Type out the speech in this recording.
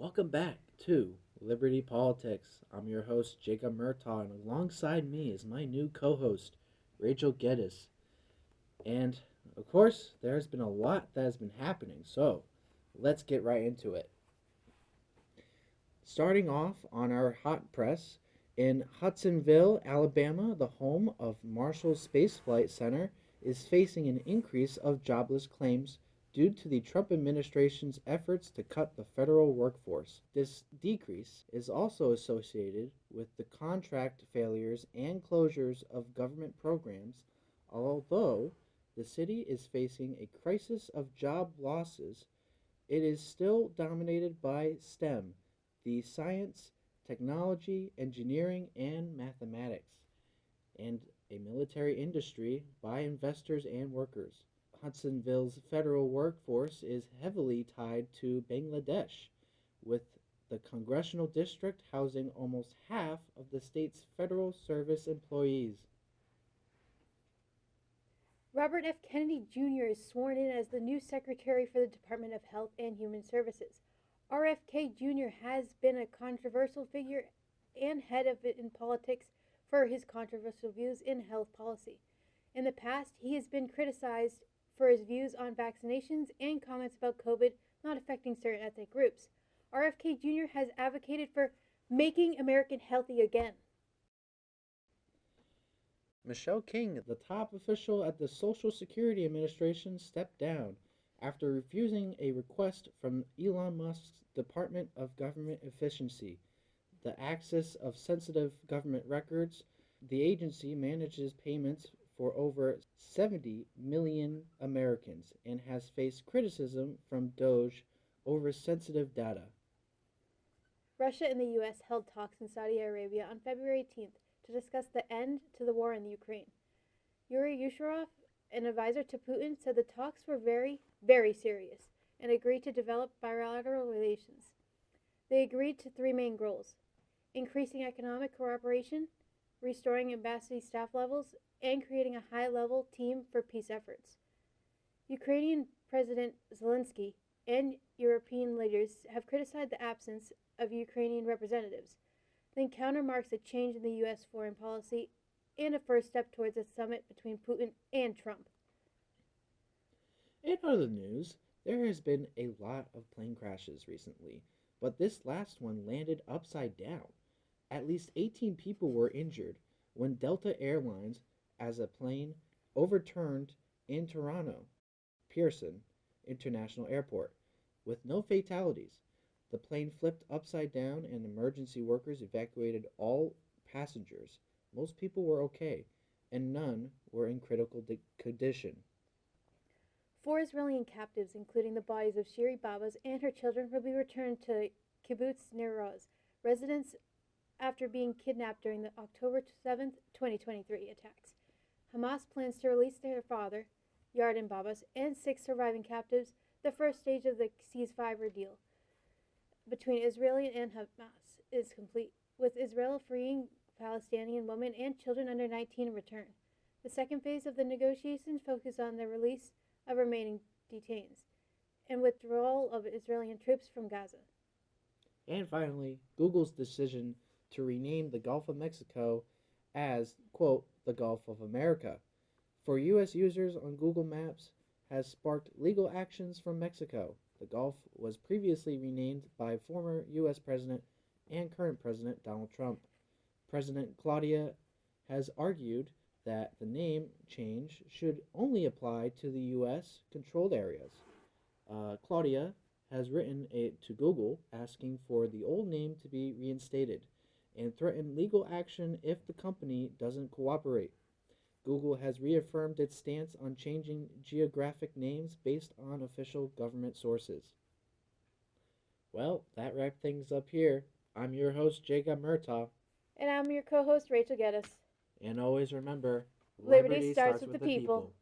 Welcome back to Liberty Politics. I'm your host, Jacob Murtaugh, and alongside me is my new co host, Rachel Geddes. And of course, there's been a lot that has been happening, so let's get right into it. Starting off on our hot press, in Hudsonville, Alabama, the home of Marshall Space Flight Center, is facing an increase of jobless claims due to the Trump administration's efforts to cut the federal workforce. This decrease is also associated with the contract failures and closures of government programs, although the city is facing a crisis of job losses. It is still dominated by STEM, the science, technology, engineering, and mathematics, and a military industry by investors and workers. Hudsonville's federal workforce is heavily tied to Bangladesh, with the congressional district housing almost half of the state's federal service employees. Robert F. Kennedy Jr. is sworn in as the new Secretary for the Department of Health and Human Services. RFK Jr. has been a controversial figure and head of it in politics for his controversial views in health policy. In the past, he has been criticized for his views on vaccinations and comments about COVID not affecting certain ethnic groups. RFK Jr. has advocated for making America healthy again. Michelle King, the top official at the Social Security Administration, stepped down after refusing a request from Elon Musk's Department of Government Efficiency, the access of sensitive government records. The agency manages payments for over 70 million Americans and has faced criticism from DOJ over sensitive data. Russia and the U.S. held talks in Saudi Arabia on February 18th to discuss the end to the war in Ukraine. Yuri Yusharov, an advisor to Putin, said the talks were very, very serious and agreed to develop bilateral relations. They agreed to three main goals: increasing economic cooperation, restoring embassy staff levels, and creating a high-level team for peace efforts. Ukrainian President Zelensky and European leaders have criticized the absence of Ukrainian representatives. The encounter marks a change in the U.S. foreign policy and a first step towards a summit between Putin and Trump. In other news, there has been a lot of plane crashes recently, but this last one landed upside down. At least 18 people were injured when Delta Airlines, as a plane, overturned in Toronto, Pearson International Airport, with no fatalities. The plane flipped upside down and emergency workers evacuated all passengers. Most people were okay, and none were in critical condition. 4 Israeli captives, including the bodies of Shiri Babas and her children, will be returned to Kibbutz Nir Oz residents after being kidnapped during the October 7, 2023 attacks. Hamas plans to release their father, Yarden Babas, and 6 surviving captives, the first stage of the ceasefire deal between Israel and Hamas is complete, with Israel freeing Palestinian women and children under 19 in return. The second phase of the negotiations focuses on the release of remaining detainees and withdrawal of Israeli troops from Gaza. And finally, Google's decision to rename the Gulf of Mexico as, quote, the Gulf of America for U.S. users on Google Maps has sparked legal actions from Mexico. The Gulf was previously renamed by former U.S. President and current President Donald Trump. President Claudia has argued that the name change should only apply to the U.S. controlled areas. Claudia has written to Google asking for the old name to be reinstated and threatened legal action if the company doesn't cooperate. Google has reaffirmed its stance on changing geographic names based on official government sources. Well, that wraps things up here. I'm your host, Jacob Murtaugh. And I'm your co-host, Rachel Geddes. And always remember, Liberty starts with the people.